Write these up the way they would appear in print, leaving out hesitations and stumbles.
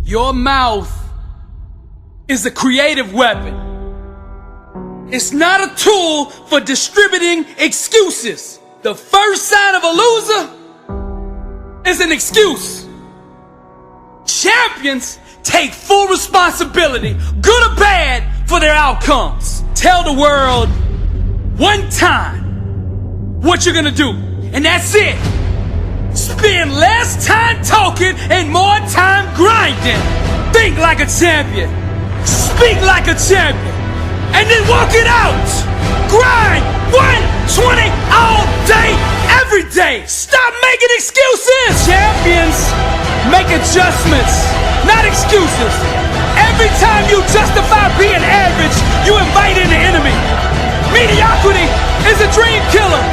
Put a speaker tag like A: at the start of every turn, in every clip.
A: Your mouth is a creative weapon. It's not a tool for distributing excuses. The first sign of a loser is an excuse. Champions take full responsibility, good or bad, for their outcomes. Tell the world one time what you're gonna do, and that's it. Spend less time talking and more time grinding. Think like a champion. Speak like a champion. And then walk it out. Grind 120 all day, every day. Stop making excuses. Champions make adjustments, not excuses. Every time you justify being average, you invite in the enemy. Mediocrity is a dream killer.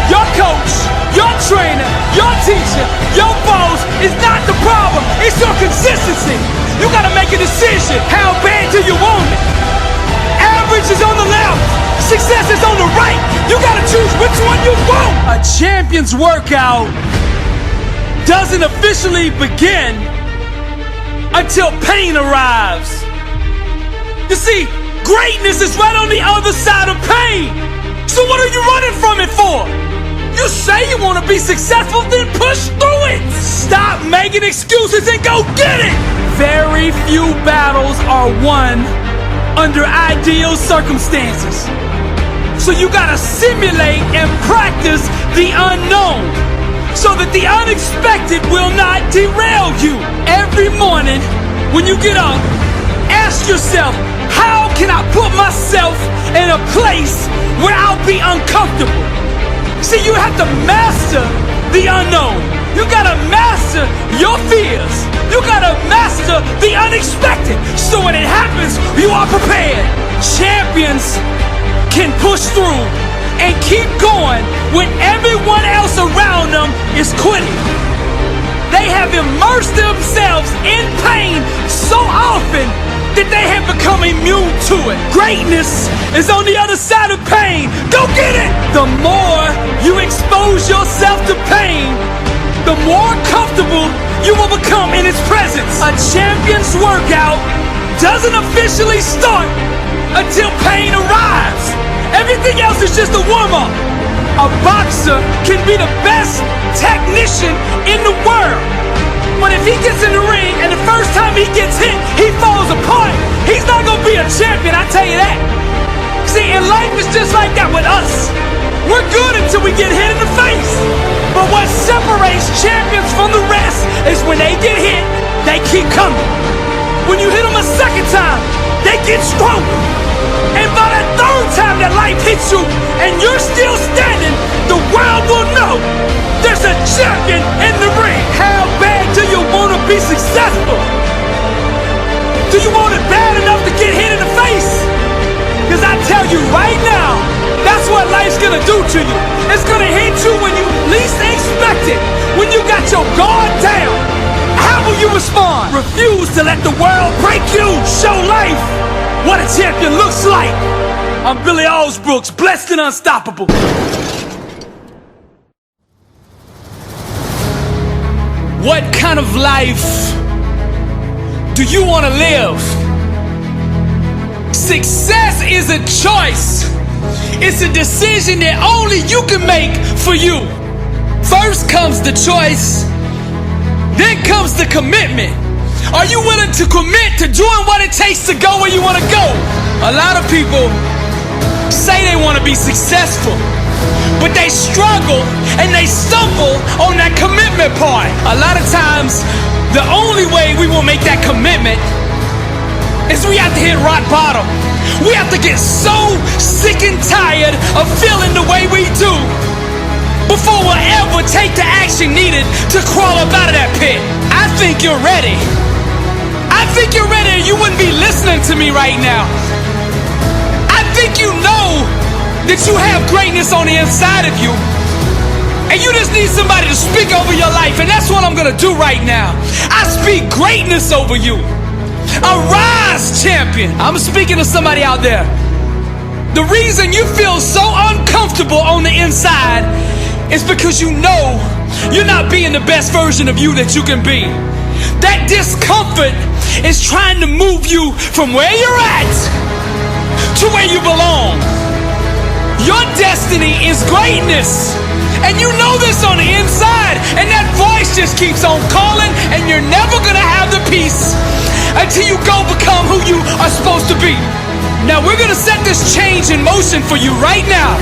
A: Your coach, your trainer, your teacher, your boss is not the problem. It's your consistency. You gotta make a decision. How bad do you want it? Average is on the left. Success is on the right. You gotta choose which one you want. A champion's workout doesn't officially begin until pain arrives. You see, greatness is right on the other side of pain. So what are you running from it for? You say you want to be successful, then push through it. Stop making excuses and go get it. Very few battles are won under ideal circumstances. So you gotta simulate and practice the unknown so that the unexpected will not derail you. Every morning when you get up, ask yourself, how can I put myself in a place where I'll be uncomfortable? See, you have to master the unknown. You gotta master your fears. You gotta master the unexpected. So when it happens, you are prepared. Champions can push through and keep going when everyone else around them is quitting. They have immersed themselves in pain so often that they have become immune to it. Greatness is on the other side of pain. Go get it! The more you expose yourself to pain, the more comfortable you will become in its presence. A champion's workout doesn't officially start until pain arrives. Everything else is just a warm-up. A boxer can be the best technician in the world, but if he gets in the ring and the first time he gets hit, he falls apart, he's not gonna be a champion, I tell you that. See, and life is just like that with us. We're good until we get hit in the face. But what separates champions from the rest is when they get hit, they keep coming. When you hit them a second time, they get stronger. And by that third time that life hits you and you're still standing, the world will know there's a champion in the ring. How bad do you want to be successful? Do you want it bad enough to get hit in the face? Because I tell you right now, that's what life's gonna do to you. It's gonna hit you when you least expect it. When you got your guard down, how will you respond? Refuse to let the world break you. Show life what a champion looks like. I'm Billy Alsbrooks, blessed and unstoppable. What kind of life do you want to live? Success is a choice. It's a decision that only you can make for you. First comes the choice, then comes the commitment. Are you willing to commit to doing what it takes to go where you want to go? A lot of people say they want to be successful, but they struggle and they stumble on that commitment part. A lot of times, the only way we will make that commitment is we have to hit rock bottom. We have to get so sick and tired of feeling the way we do before we'll ever take the action needed to crawl up out of that pit. I think you're ready. I think you're ready, or you wouldn't be listening to me right now. I think you know that you have greatness on the inside of you, and you just need somebody to speak over your life, and that's what I'm gonna do right now. I speak greatness over you. Arise, champion. I'm speaking to somebody out there. The reason you feel so uncomfortable on the inside is because you know you're not being the best version of you that you can be. That discomfort is trying to move you from where you're at to where you belong. Your destiny is greatness. And you know this on the inside. And that voice just keeps on calling, and you're never gonna have the peace until you go become who you are supposed to be. Now we're gonna set this change in motion for you right now.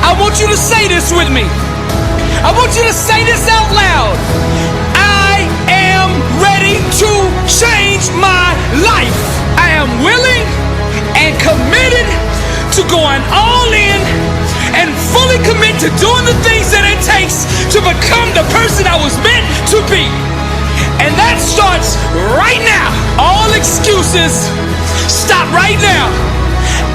A: I want you to say this with me. I want you to say this out loud. I am ready to change my life. I am willing and committed to going all in and fully commit to doing the things that it takes to become the person I was meant to be. And that starts right now. All excuses stop right now.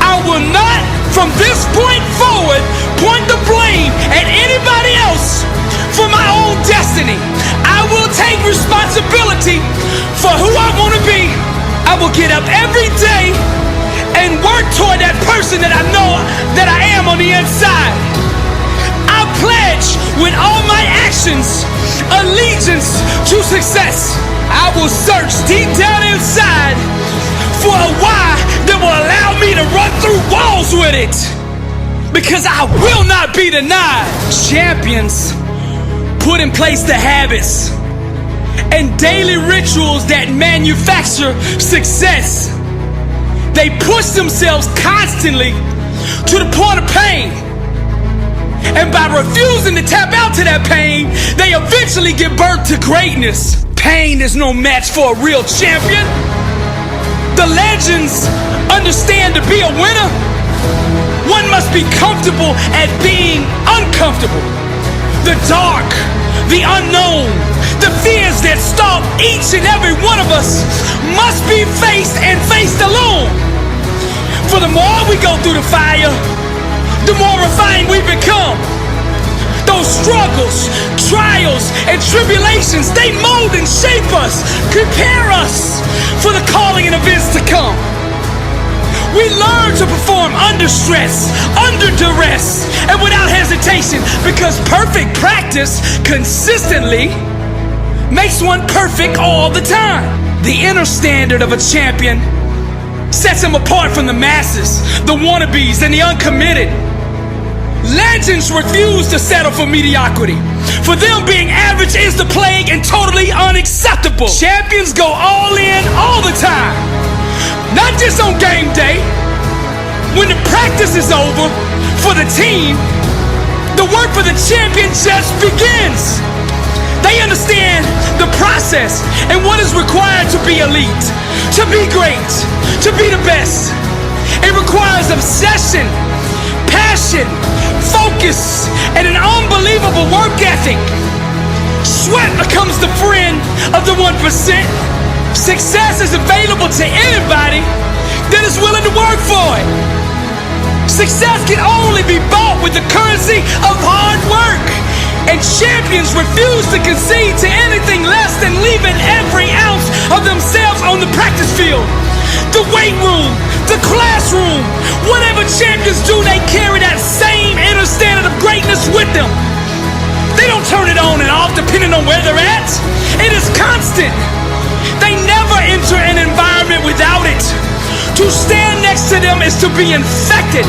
A: I will not, from this point forward, point the blame at anybody else for my own destiny. I will take responsibility for who I want to be. I will get up every day and work toward that person that I know that I am on the inside. I pledge with all my actions allegiance to success. I will search deep down inside for a why that will allow me to run through walls with it, because I will not be denied. Champions put in place the habits and daily rituals that manufacture success. They push themselves constantly to the point of pain. And by refusing to tap out to that pain, they eventually give birth to greatness. Pain is no match for a real champion. The legends understand to be a winner, one must be comfortable at being uncomfortable. The dark, the unknown, the fears that stalk each and every one of us must be faced and faced alone. For the more we go through the fire, the more refined we become. Those struggles, trials, and tribulations, they mold and shape us, prepare us for the calling and events to come. We learn to perform under stress, under duress, and without hesitation, because perfect practice consistently makes one perfect all the time. The inner standard of a champion sets him apart from the masses, the wannabes, and the uncommitted. Legends refuse to settle for mediocrity. For them, being average is the plague and totally unacceptable. Champions go all in all the time, not just on game day. When the practice is over for the team, the work for the champion just begins. They understand the process and what is required to be elite, to be great, to be the best. It requires obsession, passion, focus, and an unbelievable work ethic. Sweat becomes the friend of the 1%. Success is available to anybody that is willing to work for it. Success can only be bought with the currency of hard work. And champions refuse to concede to anything less than leaving every ounce of themselves on the practice field, the weight room, the classroom. Whatever champions do, they carry that same inner standard of greatness with them. They don't turn it on and off depending on where they're at. It is constant. They never enter an environment without it. To stand next to them is to be infected.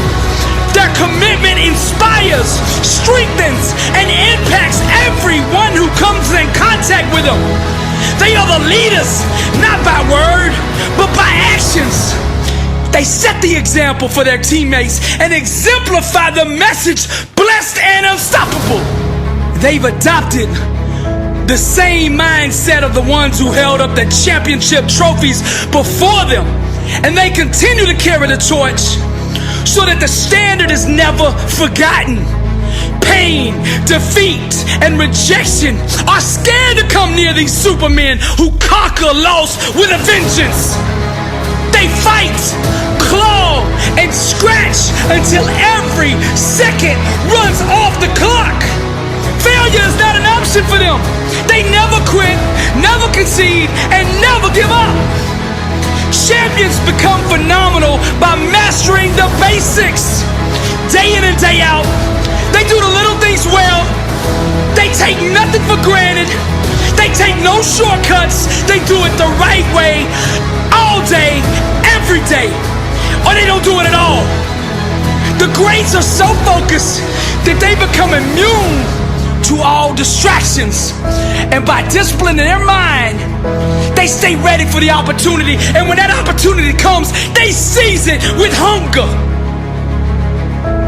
A: Their commitment inspires, strengthens, and impacts everyone who comes in contact with them. They are the leaders, not by word, but by actions. They set the example for their teammates and exemplify the message, blessed and unstoppable. They've adopted the same mindset of the ones who held up the championship trophies before them. And they continue to carry the torch so that the standard is never forgotten. Pain, defeat, and rejection are scared to come near these supermen who conquer loss with a vengeance. They fight, claw, and scratch until every second runs off the clock. Failure is not an option for them. They never quit, never concede, and never give up. Champions become phenomenal by mastering the basics. Day in and day out, they do the little things well. They take nothing for granted. They take no shortcuts. They do it the right way, all day, every day, or they don't do it at all. The greats are so focused that they become immune to all distractions. And by disciplining their mind, they stay ready for the opportunity. And when that opportunity comes, they seize it with hunger.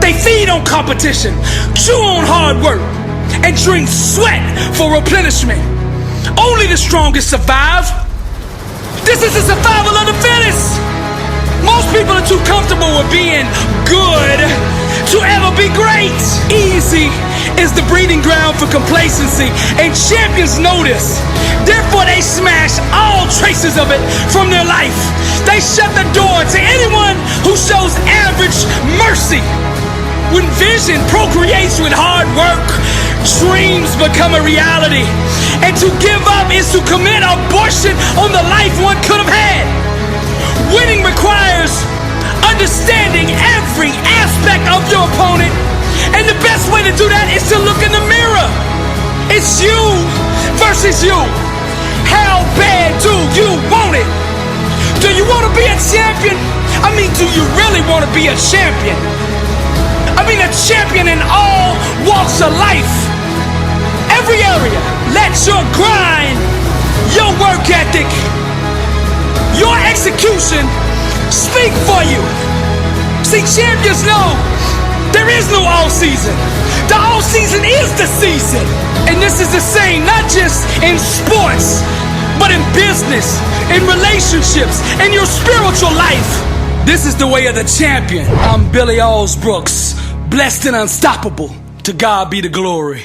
A: They feed on competition, chew on hard work, and drink sweat for replenishment. Only the strongest survive. This is the survival of the fittest. Most people are too comfortable with being good to ever be great. Easy is the breeding ground for complacency, and champions know this. Therefore, they smash all traces of it from their life. They shut the door to anyone who shows average mercy. When vision procreates with hard work, dreams become a reality. And to give up is to commit abortion on the life one could have had. Winning requires understanding every aspect of your opponent. And the best way to do that is to look in the mirror. It's you versus you. How bad do you want it? Do you want to be a champion? I mean, do you really want to be a champion? I mean, a champion in all walks of life. Every area. Let your grind, your work ethic, your execution speak for you. See, champions know there is no all season. The all season is the season. And this is the same, not just in sports, but in business, in relationships, in your spiritual life. This is the way of the champion. I'm Billy Alsbrooks, blessed and unstoppable. To God be the glory.